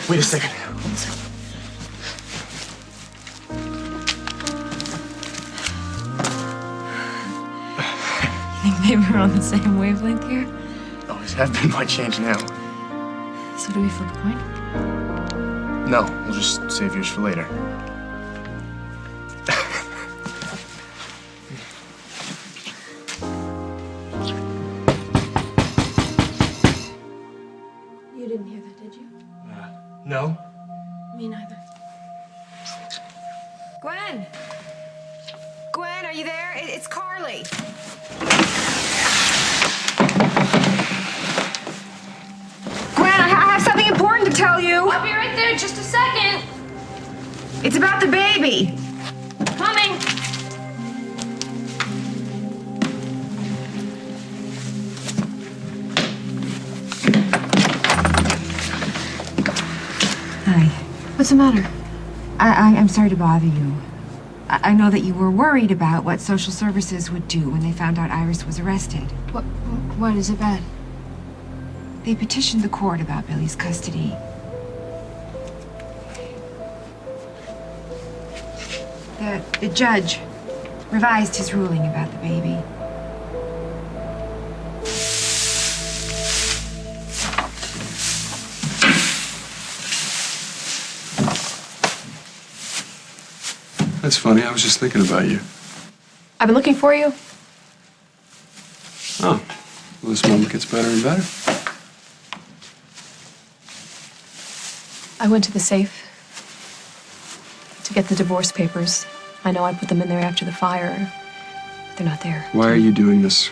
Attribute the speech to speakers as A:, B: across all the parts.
A: Wait a second.
B: You think maybe we're on the same wavelength here?
A: Always have been. Why change now?
B: So do we flip a coin?
A: No, we'll just save yours for later.
B: You didn't hear that, did you?
A: No.
B: Me neither. Gwen! Gwen, are you there? It's Carly. Gwen, I have something important to tell you.
C: I'll be right there, just a second.
B: It's about the baby.
C: Coming.
B: Hi. What's the matter? I'm sorry to bother you. I know that you were worried about what social services would do when they found out Iris was arrested. What is it bad? They petitioned the court about Billy's custody. The judge revised his ruling about the baby.
D: That's funny. I was just thinking about you.
C: I've been looking for you.
D: Oh, well, this moment gets better and better.
C: I went to the safe to get the divorce papers. I know I put them in there after the fire. They're not there.
D: Why are you doing this?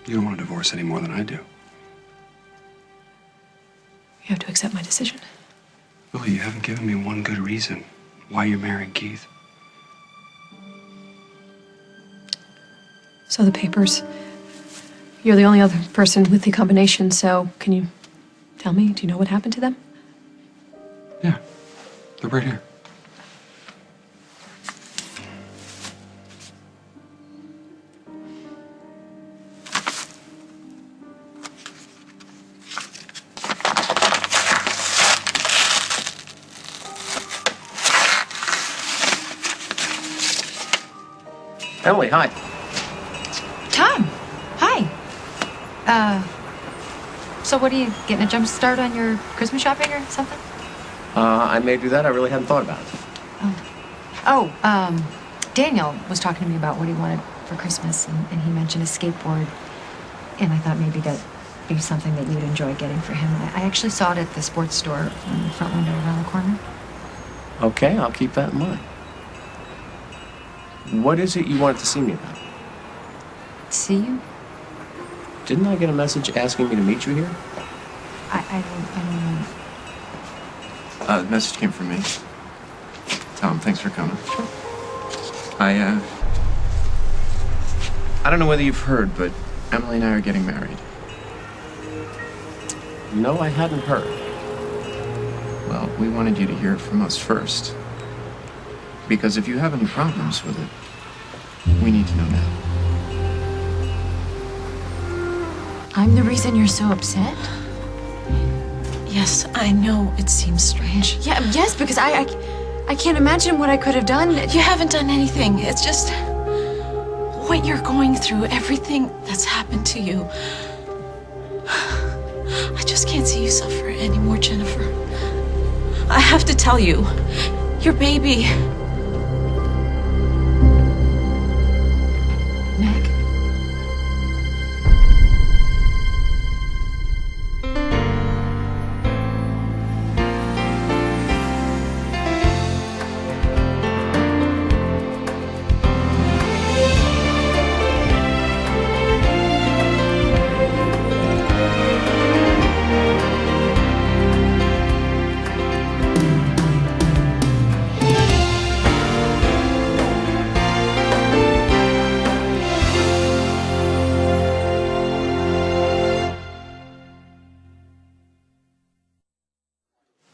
D: You don't want a divorce any more than I do.
C: You have to accept my decision.
D: Billy, you haven't given me one good reason why you're marrying Keith.
C: So the papers. You're the only other person with the combination, so can you tell me? Do you know what happened to them?
D: Yeah, they're right here.
A: Emily, hi.
B: Tom, hi. So what are you, getting a jump start on your Christmas shopping or something?
A: I may do that. I really hadn't thought about it.
B: Daniel was talking to me about what he wanted for Christmas, and he mentioned a skateboard, and I thought maybe that'd be something that you'd enjoy getting for him. I actually saw it at the sports store in the front window around the corner.
A: Okay, I'll keep that in mind. What is it you wanted to see me about?
B: See you?
A: Didn't I get a message asking me to meet you here?
B: I don't know.
E: The message came from me. Tom, thanks for coming.
A: Sure.
E: I don't know whether you've heard, but Emily and I are getting married.
A: No, I hadn't heard.
E: Well, we wanted you to hear it from us first. Because if you have any problems with it, we need to know now.
B: I'm the reason you're so upset?
F: Yes, I know it seems strange.
B: Yeah, yes, because I can't imagine what I could have done.
F: You haven't done anything. It's just what you're going through, everything that's happened to you. I just can't see you suffer anymore, Jennifer. I have to tell you, your baby.
B: Meg?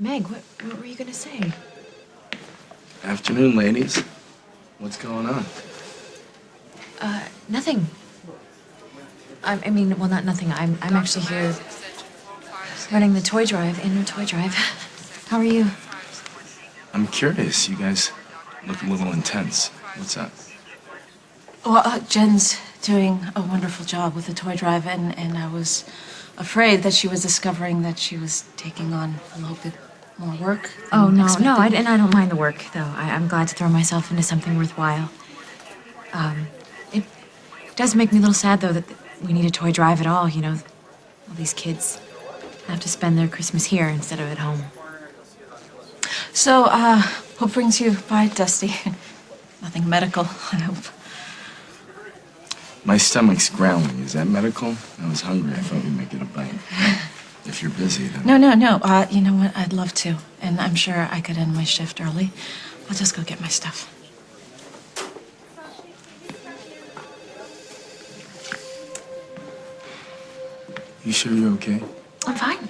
B: Meg, what were you gonna say?
E: Afternoon, ladies. What's going on?
B: Nothing. I mean, well, not nothing. I'm actually here running the toy drive, annual toy drive. How are you?
G: I'm curious. You guys look a little intense. What's up?
F: Well, Jen's doing a wonderful job with the toy drive, and I was afraid that she was discovering that she was taking on a little bit more work.
B: Oh,
F: than
B: no,
F: expected.
B: no, and I don't mind the work, though. I'm glad to throw myself into something worthwhile. It does make me a little sad, though, that we need a toy drive at all, you know. All these kids have to spend their Christmas here instead of at home.
F: So, what brings you by, Dusty? Nothing medical, I hope.
G: My stomach's growling. Is that medical? I was hungry. I thought we'd make it a bite. If you're busy, then...
F: No. You know what? I'd love to. And I'm sure I could end my shift early. I'll just go get my stuff.
G: You sure you're okay?
B: I'm fine.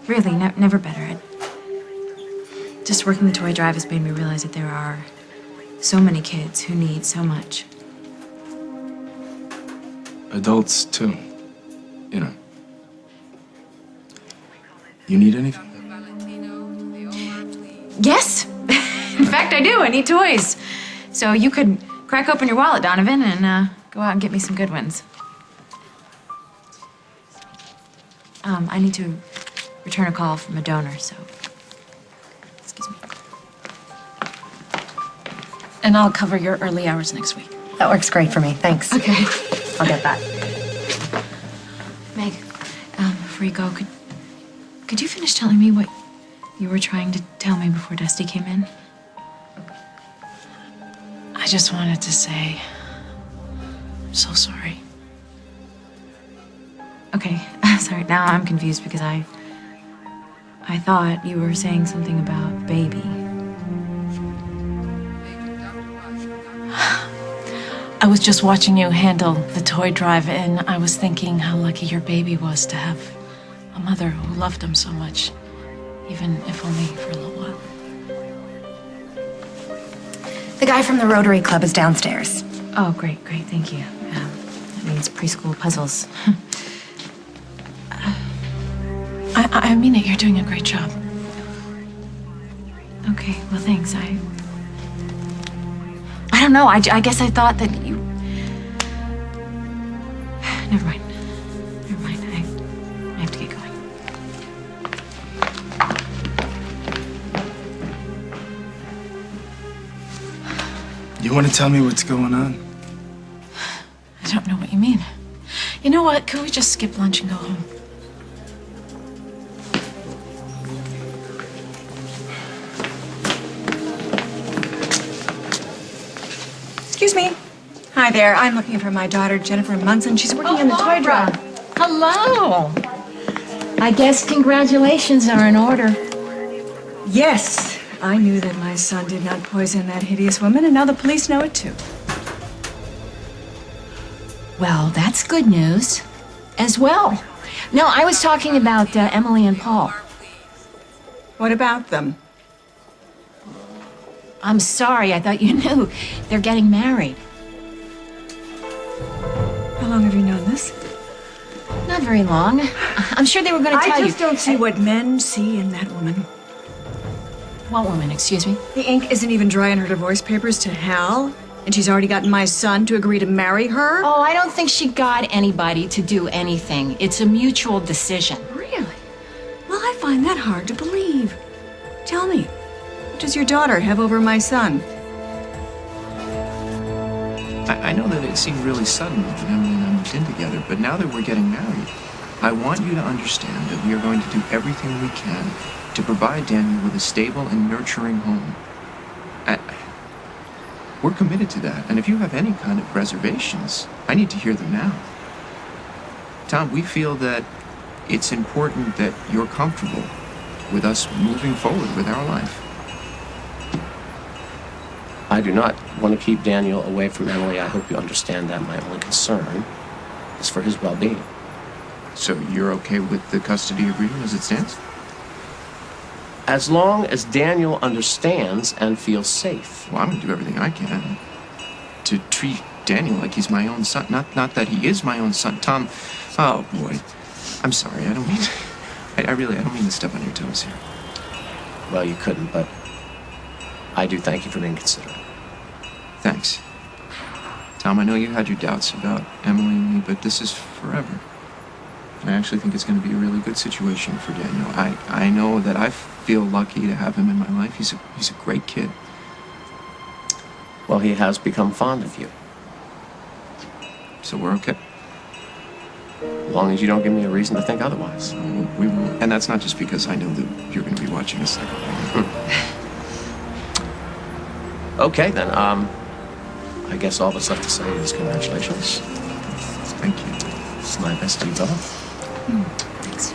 B: Really, never better. Just working the toy drive has made me realize that there are so many kids who need so much.
G: Adults, too. You know. You need anything?
B: Yes! In fact, I do. I need toys. So you could crack open your wallet, Donovan, and go out and get me some good ones. I need to return a call from a donor, so... Excuse me.
F: And I'll cover your early hours next week.
H: That works great for me. Thanks.
B: Okay.
H: I'll get that.
B: Meg, before you go, could you finish telling me what you were trying to tell me before Dusty came in?
F: I just wanted to say, I'm so sorry.
B: Okay, sorry, now I'm confused because I thought you were saying something about baby.
F: I was just watching you handle the toy drive, and I was thinking how lucky your baby was to have a mother who loved him so much, even if only for a little while.
H: The guy from the Rotary Club is downstairs.
B: Oh, great, thank you. That means preschool puzzles.
F: I mean it, you're doing a great job.
B: Okay, well, thanks. I don't know, I guess I thought that you... Never mind. I have to get going.
G: You want to tell me what's going on?
F: I don't know what you mean. You know what? Could we just skip lunch and go home?
I: Excuse me. Hi there. I'm looking for my daughter, Jennifer Munson. She's working on the toy drive.
J: Hello. I guess congratulations are in order.
I: Yes, I knew that my son did not poison that hideous woman, and now the police know it too.
J: Well, that's good news as well. No, I was talking about Emily and Paul.
I: What about them?
J: I'm sorry, I thought you knew. They're getting married.
I: How long have you known this?
J: Not very long. I'm sure they were going to tell you.
I: I just don't see what men see in that woman.
J: What woman, excuse me?
I: The ink isn't even dry on her divorce papers to hell, and she's already gotten my son to agree to marry her?
J: Oh, I don't think she got anybody to do anything. It's a mutual decision.
I: Really? Well, I find that hard to believe. Tell me, what does your daughter have over my son?
E: I know that it seemed really sudden when Emily and I moved in together, but now that we're getting married, I want you to understand that we are going to do everything we can to provide Daniel with a stable and nurturing home. We're committed to that, and if you have any kind of reservations, I need to hear them now. Tom, we feel that it's important that you're comfortable with us moving forward with our life.
A: I do not want to keep Daniel away from Emily. I hope you understand that. My only concern is for his well-being.
E: So you're okay with the custody agreement as it stands?
A: As long as Daniel understands and feels safe.
E: Well, I'm going to do everything I can. to treat Daniel like he's my own son. Not that he is my own son. Tom, oh boy. I'm sorry, I don't mean I don't mean to step on your toes here.
A: Well, you couldn't, but I do thank you for being considerate.
E: Thanks. Tom, I know you had your doubts about Emily and me, but this is forever. And I actually think it's going to be a really good situation for Daniel. I know that I feel lucky to have him in my life. He's a great kid.
A: Well, he has become fond of you.
E: So we're okay.
A: As long as you don't give me a reason to think otherwise.
E: We will. And that's not just because I know that you're going to be watching us.
A: Okay, then. I guess all that's left to say is congratulations.
E: Thank you.
A: It's my best to you both.
B: Thanks.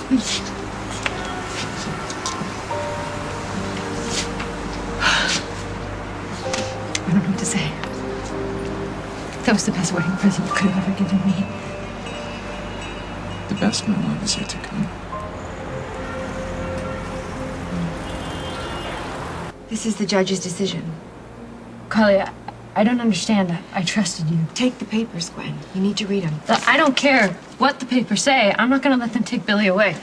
B: I don't know what to say. That was the best wedding present you could have ever given me.
E: The best, my love, is yet to come.
B: This is the judge's decision.
J: Carly, I don't understand. I trusted you.
B: Take the papers, Gwen. You need to read them.
J: I don't care what the papers say. I'm not gonna let them take Billy away.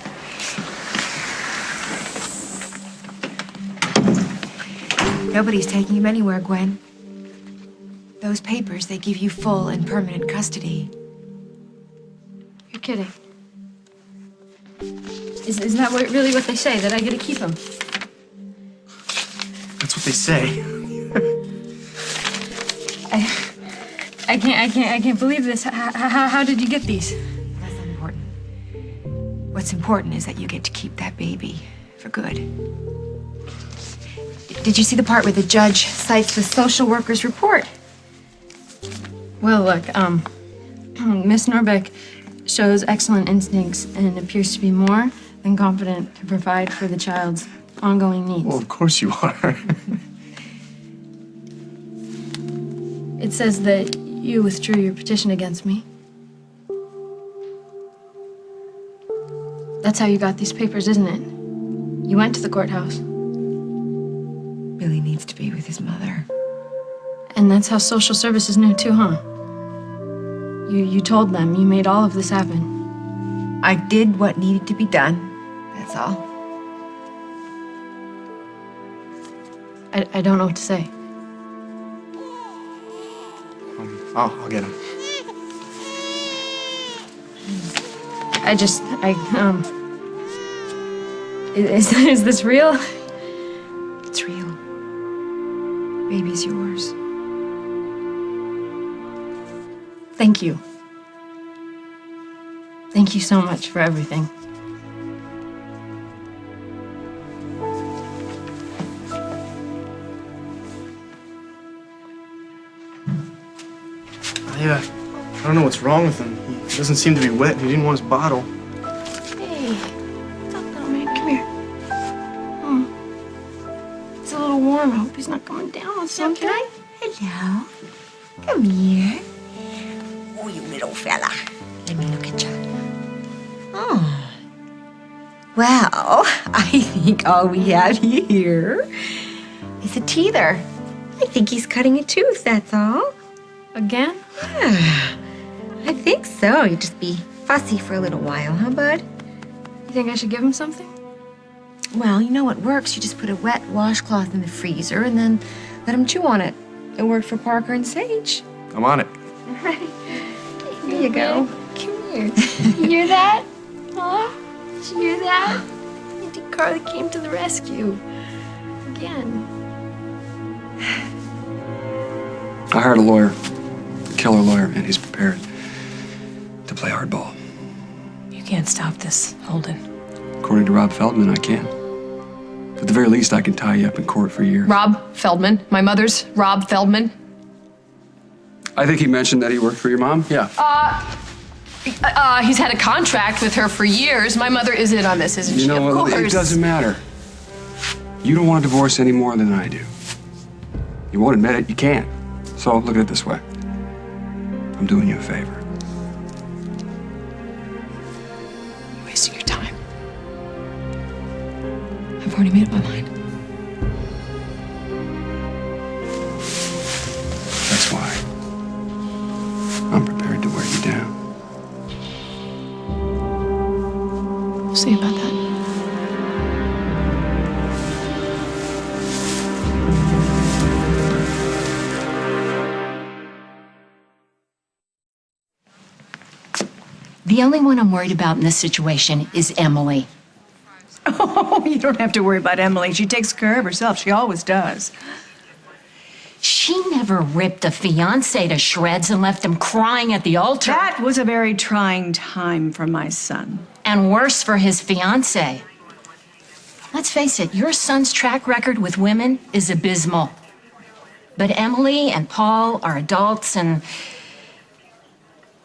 B: Nobody's taking him anywhere, Gwen. Those papers, they give you full and permanent custody.
J: You're kidding. Is that really what they say, that I get to keep him?
G: That's what they say.
J: I can't believe this. How did you get these?
B: That's not important. What's important is that you get to keep that baby for good. Did you see the part where the judge cites the social worker's report?
J: Well, look, Miss Norbeck shows excellent instincts and appears to be more than competent to provide for the child's ongoing needs.
G: Well, of course you are.
J: It says that you withdrew your petition against me. That's how you got these papers, isn't it? You went to the courthouse.
B: Billy needs to be with his mother.
J: And that's how social services knew too, huh? You told them. You made all of this happen.
B: I did what needed to be done. That's all.
J: I don't know what to say.
G: I'll get him.
J: Is this real?
B: It's real. Baby's yours.
J: Thank you. Thank you so much for everything.
K: I don't know what's wrong with him. He doesn't seem to be wet. He didn't want his bottle.
J: Hey, little man, come here. It's a little warm. I hope he's not coming down with something.
B: Hello. Come here. Oh, you little fella. Let me look at you. Oh. Well, I think all we have here is a teether. I think he's cutting a tooth, that's all.
J: Again?
B: I think so. You just be fussy for a little while, huh, bud?
J: You think I should give him something?
B: Well, you know what works. You just put a wet washcloth in the freezer and then let him chew on it. It worked for Parker and Sage.
K: I'm on it.
B: All right. Here you go.
J: Come here. You hear that? Huh? Did you hear that? Auntie Carly came to the rescue. Again.
D: I hired a lawyer, a killer lawyer, and he's prepared to play hardball.
C: You can't stop this, Holden.
D: According to Rob Feldman, I can. At the very least, I can tie you up in court for years.
C: Rob Feldman? My mother's Rob Feldman?
D: I think he mentioned that he worked for your mom. Yeah.
C: He's had a contract with her for years. My mother is in on this, isn't she?
D: You know
C: Of
D: what?
C: course.
D: It doesn't matter. You don't want a divorce any more than I do. You won't admit it. You can't. So look at it this way. I'm doing you a favor.
C: You're wasting your time. I've already made up my mind.
D: That's why I'm prepared to wear you down.
C: We'll see about that.
F: The only one I'm worried about in this situation is Emily.
I: Oh, you don't have to worry about Emily. She takes care of herself. She always does.
F: She never ripped a fiancé to shreds and left him crying at the altar.
I: That was a very trying time for my son.
F: And worse for his fiancé. Let's face it, your son's track record with women is abysmal. But Emily and Paul are adults, and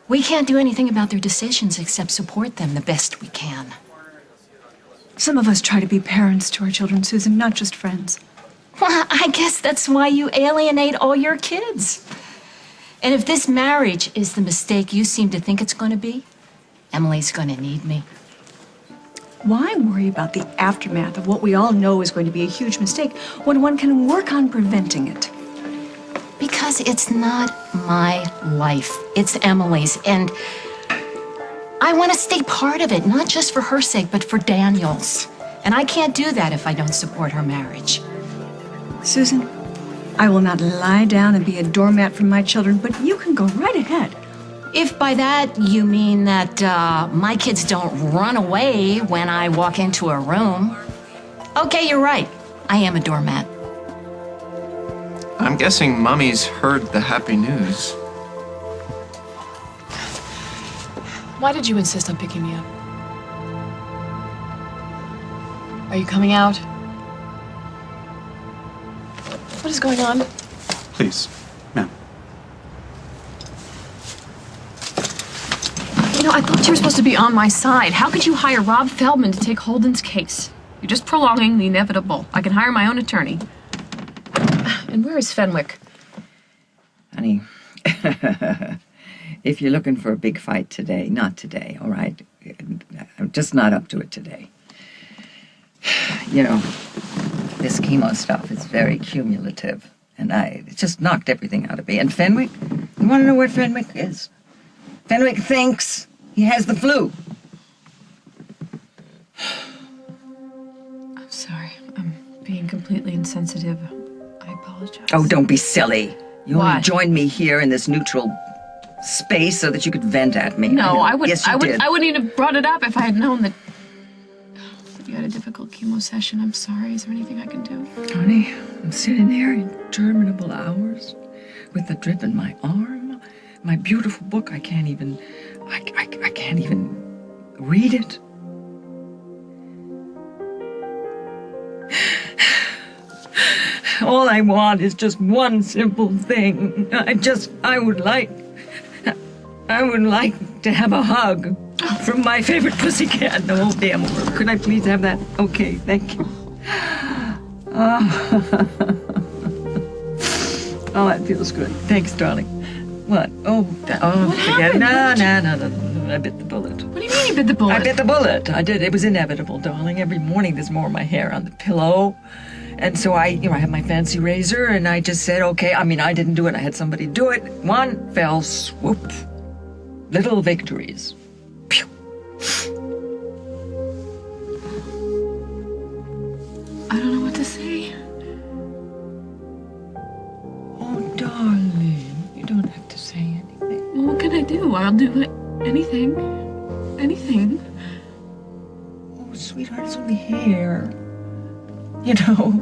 F: we can't do anything about their decisions except support them the best we can.
I: Some of us try to be parents to our children, Susan, not just friends.
F: Well, I guess that's why you alienate all your kids. And if this marriage is the mistake you seem to think it's going to be, Emily's going to need me.
I: Why worry about the aftermath of what we all know is going to be a huge mistake when one can work on preventing it?
F: Because it's not my life. It's Emily's. And I want to stay part of it, not just for her sake, but for Daniel's. And I can't do that if I don't support her marriage.
I: Susan, I will not lie down and be a doormat for my children, but you can go right ahead.
F: If by that you mean that my kids don't run away when I walk into a room, okay, you're right. I am a doormat.
E: I'm guessing Mommy's heard the happy news.
C: Why did you insist on picking me up? Are you coming out? What is going on?
L: Please, ma'am.
C: You know, I thought you were supposed to be on my side. How could you hire Rob Feldman to take Holden's case? You're just prolonging the inevitable. I can hire my own attorney. And where is Fenwick?
M: Honey, if you're looking for a big fight today, not today, all right? I'm just not up to it today. You know, this chemo stuff is very cumulative, and it just knocked everything out of me. And Fenwick, you want to know where Fenwick is? Fenwick thinks he has the flu.
C: I'm sorry. I'm being completely insensitive. I apologize.
M: Oh, don't be silly. You
C: Why?
M: only joined me here in this neutral space so that you could vent at me.
C: No, I would.
M: Yes, you did.
C: I wouldn't even have brought it up if I had known that you had a difficult chemo session. I'm sorry. Is there anything I can do?
M: Honey, I'm sitting there in interminable hours with the drip in my arm. My beautiful book, I can't even read it. All I want is just one simple thing. I would like to have a hug from my favorite pussycat in the whole damn world. Could I please have that? Okay, thank you. Oh, that feels good. Thanks, darling. What? Forget it. No. I bit the bullet.
C: What do you mean you bit the bullet?
M: I bit the bullet. I did. It was inevitable, darling. Every morning there's more of my hair on the pillow. And so I have my fancy razor, and I just said, okay. I mean, I didn't do it. I had somebody do it. One fell swoop. Little victories. Pew.
C: I don't know what to say.
M: Oh, darling, you don't have to say anything.
C: Well, what can I do? I'll do anything. Anything.
M: Oh, sweetheart, it's only hair. You know,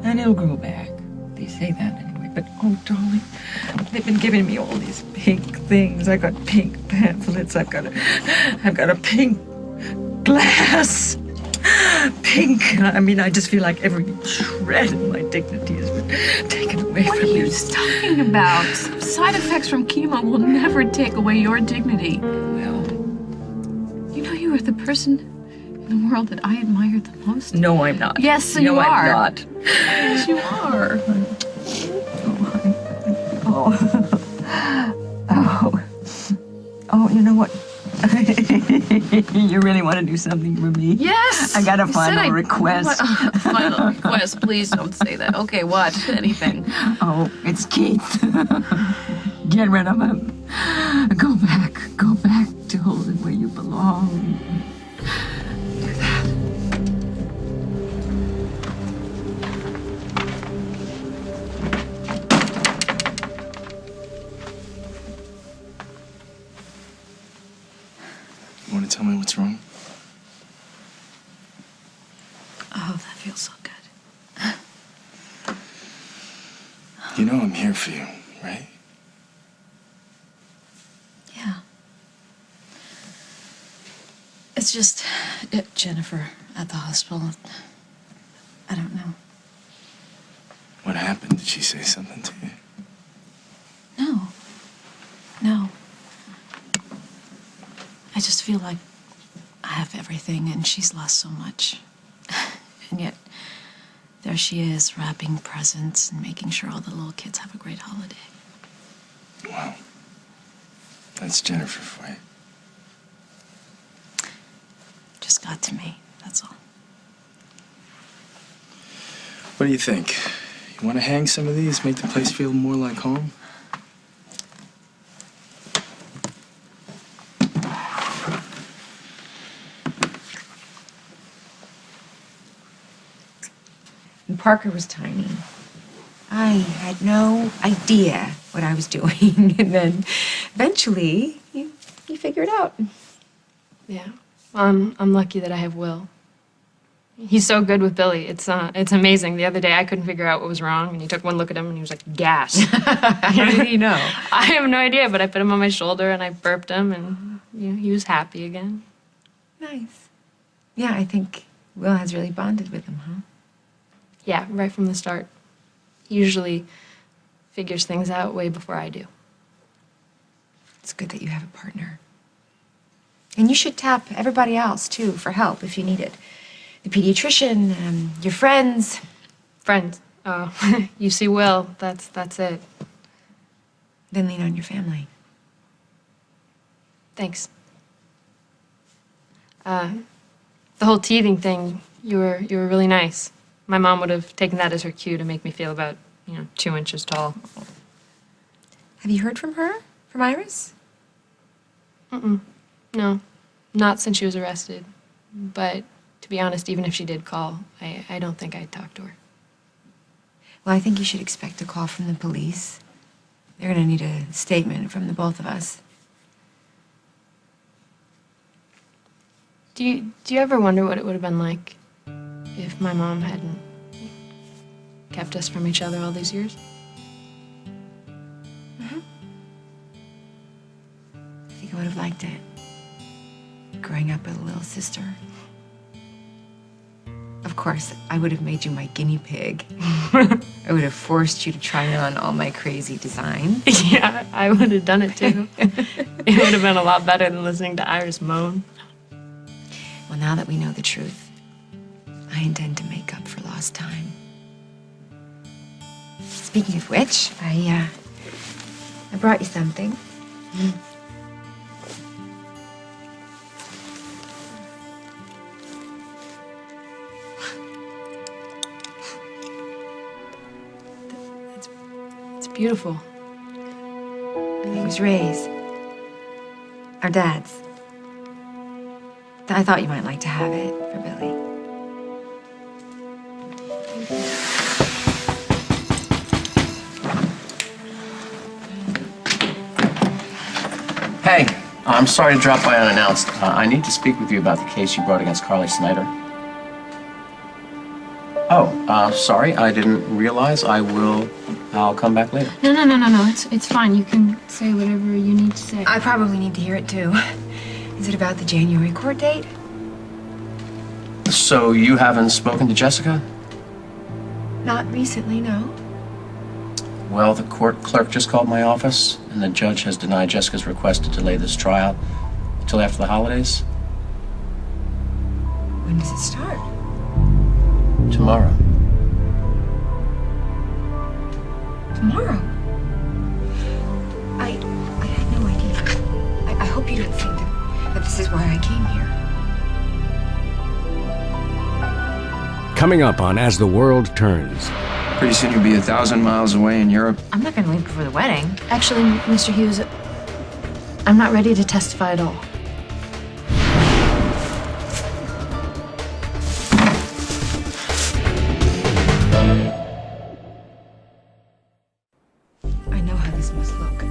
M: and it'll grow back. They say that anyway. But, oh, darling, they've been giving me all these pink things. I got pink pamphlets. I've got a pink glass. Pink. I mean, I just feel like every shred of my dignity has been taken away from me.
C: What are you talking about? Side effects from chemo will never take away your dignity.
M: Well,
C: you know you are the person in the world that I admire the most.
M: No, I'm not.
C: Yes,
M: no,
C: you are.
M: I'm not.
C: Yes, you are.
M: Oh, you know what? You really want to do something for me?
C: Yes.
M: I got a final request.
C: Final request. Please don't say that. Okay, what? Anything.
M: Oh, it's Keith. Get rid of him. Go back. Go back to Holden where you belong. Do that.
G: You want to tell me what's wrong?
I: Oh, that feels so good.
G: You know I'm here for you, right?
I: Yeah. It's just Jennifer at the hospital. I don't know.
G: What happened? Did she say something to you?
I: No. No. I just feel like I have everything and she's lost so much. And yet, there she is, wrapping presents and making sure all the little kids have a great holiday.
G: Wow. That's Jennifer for you.
I: Just got to me, that's all.
G: What do you think? You want to hang some of these, make the place feel more like home?
B: And Parker was tiny. I had no idea what I was doing. And then eventually, you figure it out.
C: Yeah. I'm lucky that I have Will. He's so good with Billy. It's amazing. The other day I couldn't figure out what was wrong, and he took one look at him and he was like, gas.
B: How did he know?
C: I have no idea, but I put him on my shoulder and I burped him, and he was happy again.
B: Nice. Yeah, I think Will has really bonded with him, huh?
C: Yeah, right from the start. He usually figures things out way before I do.
B: It's good that you have a partner. And you should tap everybody else, too, for help if you need it. The pediatrician, your friends.
C: Friends. Oh, you see Will, that's it.
B: Then lean on your family.
C: Thanks. The whole teething thing, you were really nice. My mom would have taken that as her cue to make me feel about, 2 inches tall.
B: Have you heard from her? From Iris?
C: No, not since she was arrested. But to be honest, even if she did call, I don't think I'd talk to her.
B: Well, I think you should expect a call from the police. They're gonna need a statement from the both of us.
C: Do you ever wonder what it would have been like if my mom hadn't kept us from each other all these years?
B: I think I would have liked it. Growing up with a little sister. Of course, I would have made you my guinea pig. I would have forced you to try on all my crazy designs.
C: Yeah, I would have done it too. It would have been a lot better than listening to Iris moan.
B: Well, now that we know the truth, I intend to make up for lost time. Speaking of which, I brought you something.
C: It's beautiful.
B: It was Ray's. Our dad's. I thought you might like to have it for Billy.
A: Hey, I'm sorry to drop by unannounced. I need to speak with you about the case you brought against Carly Snyder. Oh, sorry, I didn't realize. I'll come back later.
J: No. It's fine. You can say whatever you need to say.
B: I probably need to hear it too. Is it about the January court date?
A: So you haven't spoken to Jessica?
B: Not recently, no.
A: Well, the court clerk just called my office, and the judge has denied Jessica's request to delay this trial until after the holidays.
B: When does it start?
A: Tomorrow.
B: Tomorrow? I had no idea. I hope you don't think that this is why I came here.
N: Coming up on As the World Turns.
E: Pretty soon you'll be 1,000 miles away in Europe.
H: I'm not going to leave before the wedding.
C: Actually, Mr. Hughes, I'm not ready to testify at all.
B: I know how this must look.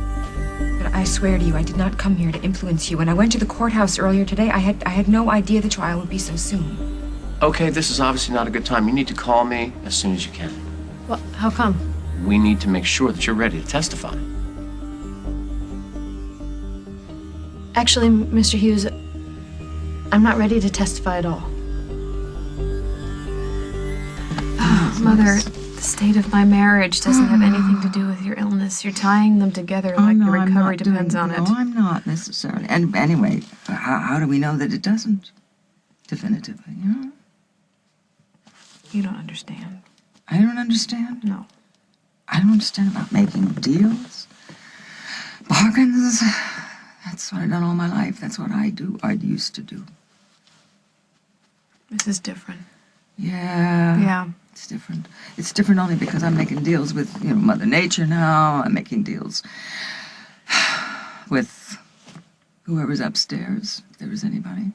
B: But I swear to you, I did not come here to influence you. When I went to the courthouse earlier today, I had no idea the trial would be so soon.
A: Okay, this is obviously not a good time. You need to call me as soon as you can.
C: Well, how come?
A: We need to make sure that you're ready to testify.
C: Actually, Mr. Hughes, I'm not ready to testify at all. Mother, the state of my marriage doesn't have anything to do with your illness. You're tying them together like your recovery depends on it.
M: No, I'm not necessarily. And anyway, how do we know that it doesn't? Definitively, you know?
C: You don't understand.
M: I don't understand?
C: No.
M: I don't understand about making deals. Bargains. That's what I've done all my life. That's what I do. I used to do.
C: This is different.
M: Yeah.
C: Yeah.
M: It's different. It's different only because I'm making deals with, you know, Mother Nature now. I'm making deals with whoever's upstairs, if there is anybody.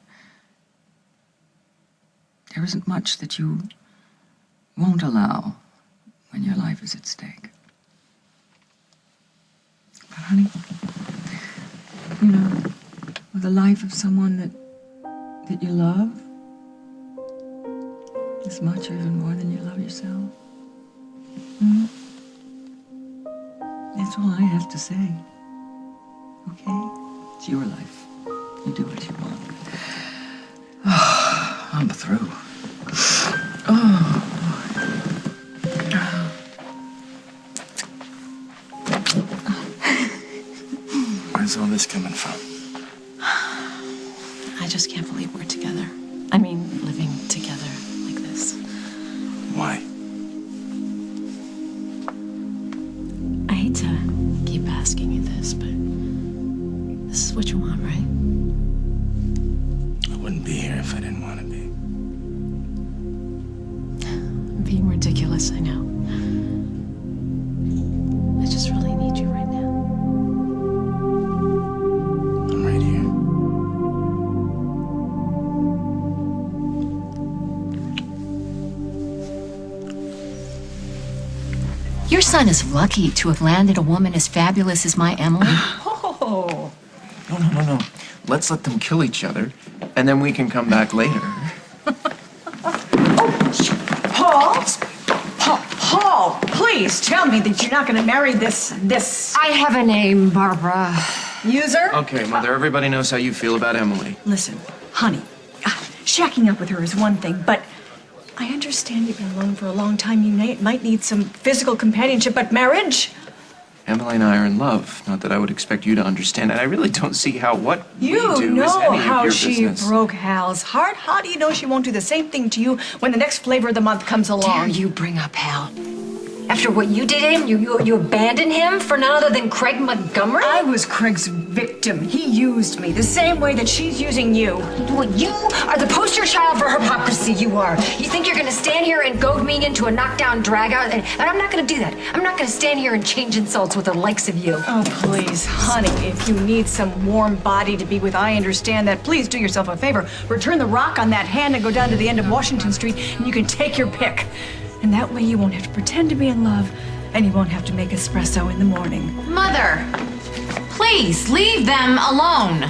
M: There isn't much that you won't allow when your life is at stake. But honey, you know, with the life of someone that you love as much or even more than you love yourself, that's all I have to say. Okay? It's your life. You do what you want. Oh, I'm through. Oh.
G: Where's all this coming from?
I: I just can't believe we're together. I mean, living together like this.
G: Why?
I: I hate to keep asking you this, but this is what you want, right?
G: I wouldn't be here if I didn't want to be.
I: I'm being ridiculous, I know. I just really need you right now.
G: I'm right here.
F: Your son is lucky to have landed a woman as fabulous as my Emily.
E: Oh. No. Let's let them kill each other, and then we can come back later.
M: Paul, please tell me that you're not going to marry this...
B: I have a name, Barbara.
M: user?
E: Okay, Mother, everybody knows how you feel about Emily.
N: Listen, honey, shacking up with her is one thing, but I understand you've been alone for a long time. You might need some physical companionship, but marriage?
E: Emily and I are in love. Not that I would expect you to understand, and I really don't see how what we do is
N: know
E: any of
N: how
E: your
N: she
E: business.
N: broke Hal's heart. How do you know she won't do the same thing to you when the next flavor of the month comes along?
B: Dare you bring up Hal? After what you did to him, you abandoned him for none other than Craig Montgomery?
N: I was Craig's victim. He used me the same way that she's using you.
B: Well, you are the poster child for hypocrisy, you are. You think you're gonna stand here and goad me into a knockdown drag-out? And I'm not gonna do that. I'm not gonna stand here and change insults with the likes of you.
N: Oh, please, honey, if you need some warm body to be with, I understand that. Please do yourself a favor. Return the rock on that hand and go down to the end of Washington Street, and you can take your pick. And that way you won't have to pretend to be in love, and you won't have to make espresso in the morning.
F: Mother, please leave them alone.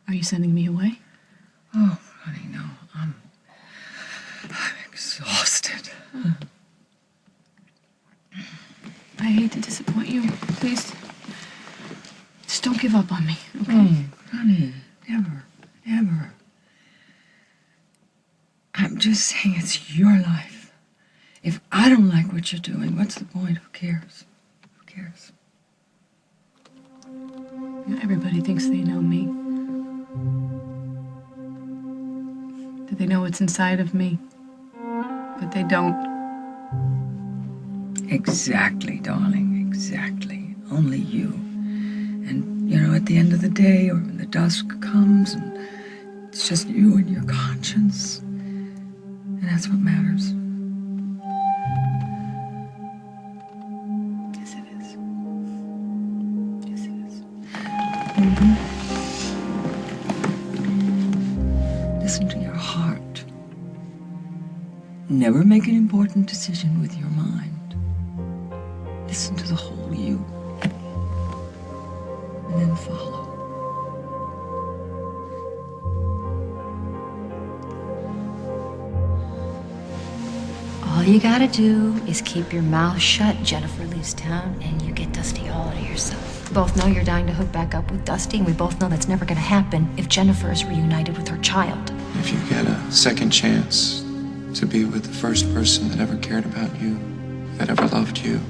C: Are you sending me away?
M: Oh, honey, no. I'm exhausted.
C: I hate to disappoint you. Please, just don't give up on me, okay?
M: Honey, never. I'm just saying it's your life. If I don't like what you're doing, what's the point? Who cares? Who cares?
C: Everybody thinks they know me. That they know what's inside of me. But they don't.
M: Exactly, darling, exactly. Only you. And, you know, at the end of the day, or when the dusk comes and It's just you and your conscience. And that's what matters.
B: Yes, it is. Yes, it is.
M: Listen to your heart. Never make an important decision with your mind. Listen to the whole you. And then follow.
F: All you gotta do is keep your mouth shut. Jennifer leaves town, and you get Dusty all to yourself. We both know you're dying to hook back up with Dusty, and we both know that's never gonna happen if Jennifer is reunited with her child.
E: If you get a second chance to be with the first person that ever cared about you, that ever loved you,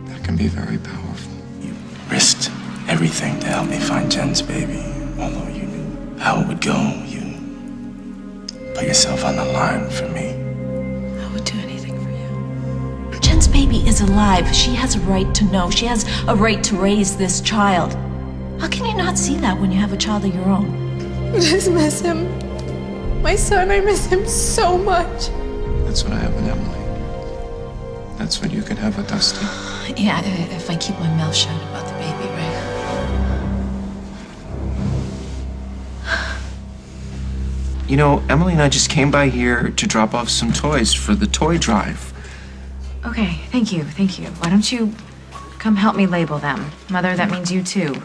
E: that can be very powerful.
G: You risked everything to help me find Jen's baby. Although you knew how it would go, you put yourself on the line for me.
I: I would do anything for you.
F: Jen's baby is alive. She has a right to know. She has a right to raise this child. How can you not see that when you have a child of your own?
C: I just miss him. My son, I miss him so much.
E: That's what I have with Emily. That's what you could have with Dusty.
I: Yeah, if I keep my mouth shut about the baby, right?
E: You know, Emily and I just came by here to drop off some toys for the toy drive.
B: Okay, thank you, thank you. Why don't you come help me label them? Mother, that means you too.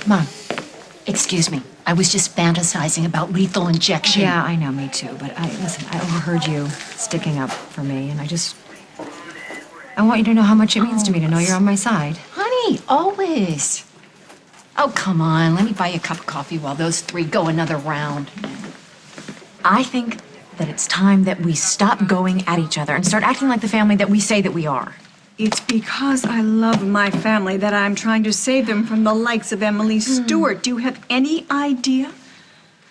F: Mom, excuse me. I was just fantasizing about lethal injection.
B: Yeah, I know, me too. But listen, I overheard you sticking up for me, and I want you to know how much it means to me to know you're on my side.
F: Honey, always. Oh, come on. Let me buy you a cup of coffee while those three go another round.
B: I think that it's time that we stop going at each other and start acting like the family that we say that we are.
N: It's because I love my family that I'm trying to save them from the likes of Emily Stewart. Do you have any idea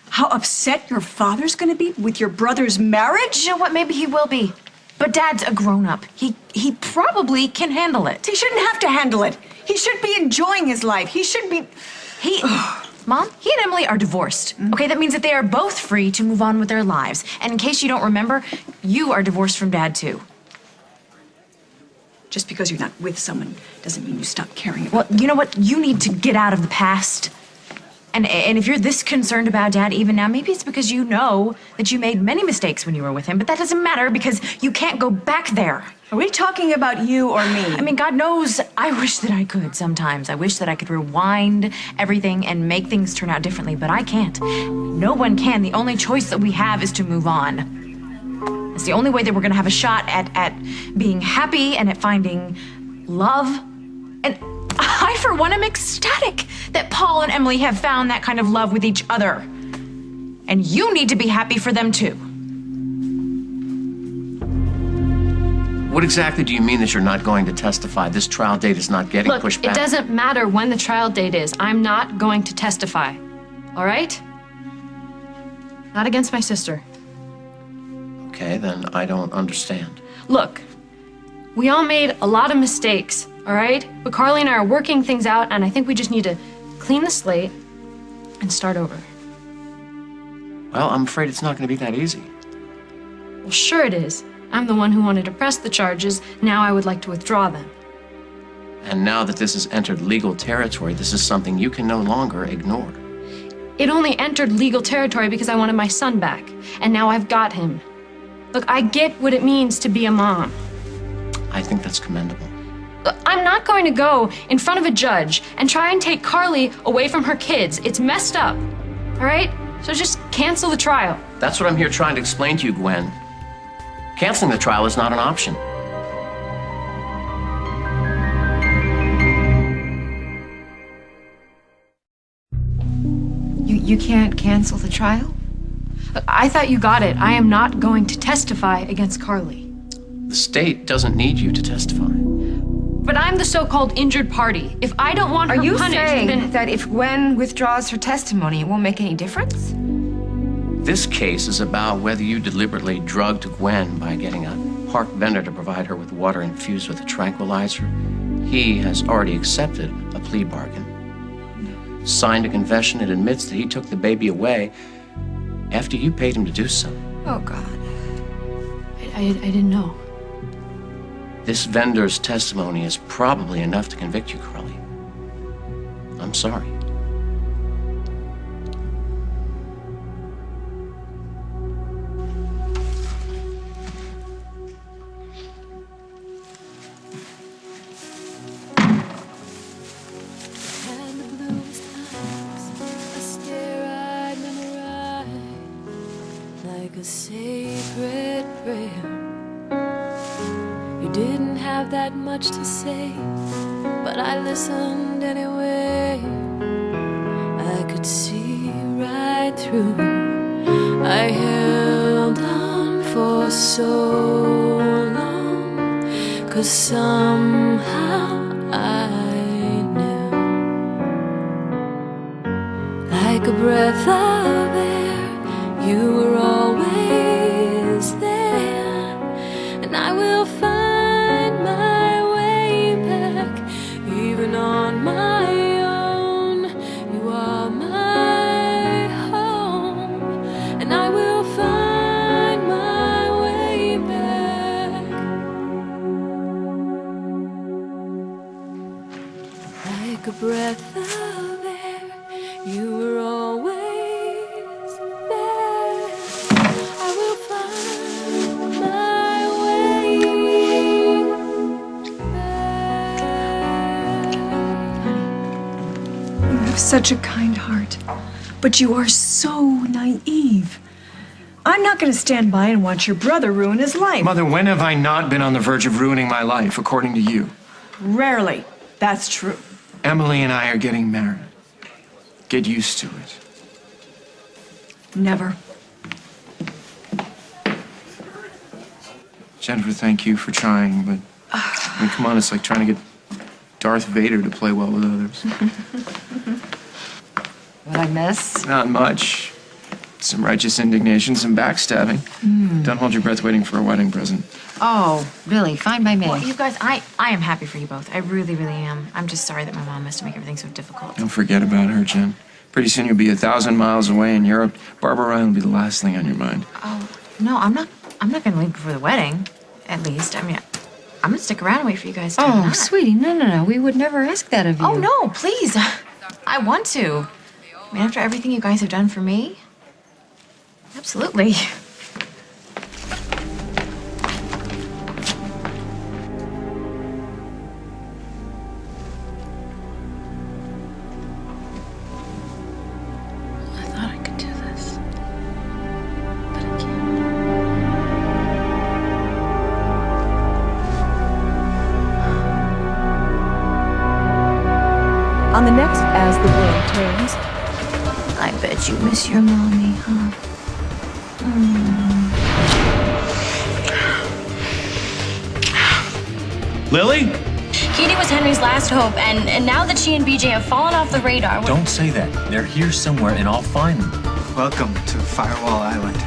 N: how upset your father's gonna be with your brother's marriage?
B: You know what? Maybe he will be. But Dad's a grown-up. He probably can handle it.
N: He shouldn't have to handle it. He should be enjoying his life. He should be...
B: Mom, he and Emily are divorced. Okay, that means that they are both free to move on with their lives. And in case you don't remember, you are divorced from Dad too.
N: Just because you're not with someone doesn't mean you stop caring about
B: Well, you know what? You need to get out of the past. And if you're this concerned about Dad even now, maybe it's because you know that you made many mistakes when you were with him, but that doesn't matter because you can't go back there.
N: Are we talking about you or me?
B: I mean, God knows I wish that I could sometimes. I wish that I could rewind everything and make things turn out differently, but I can't. No one can. The only choice that we have is to move on. It's the only way that we're gonna have a shot at being happy and at finding love. And I, for one, am ecstatic that Paul and Emily have found that kind of love with each other. And you need to be happy for them too.
A: What exactly do you mean that you're not going to testify? This trial date is not getting
C: Look,
A: pushed back?
C: it doesn't matter when the trial date is. I'm not going to testify. All right? Not against my sister.
A: Okay, then I don't understand.
C: Look, we all made a lot of mistakes, all right? But Carly and I are working things out, and I think we just need to clean the slate and start over.
A: Well, I'm afraid it's not going to be that easy.
C: Well, sure it is. I'm the one who wanted to press the charges. Now I would like to withdraw them.
A: And now that this has entered legal territory, this is something you can no longer ignore.
C: It only entered legal territory because I wanted my son back, and now I've got him. Look, I get what it means to be a mom.
A: I think that's commendable.
C: I'm not going to go in front of a judge and try and take Carly away from her kids. It's messed up, all right? So just cancel the trial.
A: That's what I'm here trying to explain to you, Gwen. Canceling the trial is not an option.
B: You can't cancel the trial?
C: I thought you got it. I am not going to testify against Carly.
A: The state doesn't need you to testify.
C: But I'm the so-called injured party. If I don't want her
B: Are you
C: punished,
B: saying
C: then...
B: that if Gwen withdraws her testimony, it won't make any difference?
A: This case is about whether you deliberately drugged Gwen by getting a park vendor to provide her with water infused with a tranquilizer. He has already accepted a plea bargain, signed a confession, and admits that he took the baby away after you paid him to do so.
B: Oh, God.
C: I didn't know.
A: This vendor's testimony is probably enough to convict you, Crowley. I'm sorry.
O: Like a sacred prayer. You didn't have that much to say, but I listened anyway. I could see right through. I held on for so long, 'cause somehow I knew. Like a breath of air, you were always there, and I will find my way back, even on my own. You are my home, and I will find my way back. Like a breath of air, you were always
N: such a kind heart, but you are so naive. I'm not going to stand by and watch your brother ruin his life.
E: Mother, when have I not been on the verge of ruining my life, according to you?
N: Rarely. That's true.
E: Emily and I are getting married. Get used to it.
N: Never.
E: Jennifer, thank you for trying, but I mean, come on, it's like trying to get Darth Vader to play well with others.
H: What I miss?
E: Not much. Some righteous indignation, some backstabbing. Don't hold your breath waiting for a wedding present.
H: Oh, really? Fine by me.
B: Well, you guys, I am happy for you both. I really, really am. I'm just sorry that my mom has to make everything so difficult.
E: Don't forget about her, Jen. Pretty soon you'll be 1,000 miles away in Europe. Barbara Ryan will be the last thing on your mind.
B: Oh, no, I'm not going to leave before the wedding, at least. I mean, I'm going to stick around and wait for you guys to come
H: Oh,
B: back.
H: sweetie, no. We would never ask that of you.
B: Oh, no, please. I want to. I mean, after everything you guys have done for me, absolutely.
I: I thought I could do this, but I can't.
N: On the next As the World Turns,
B: I bet you miss your mommy, huh?
G: Lily?
P: Katie was Henry's last hope, and now that she and BJ have fallen off the radar...
L: Don't say that. They're here somewhere, and I'll find them.
K: Welcome to Firewall Island.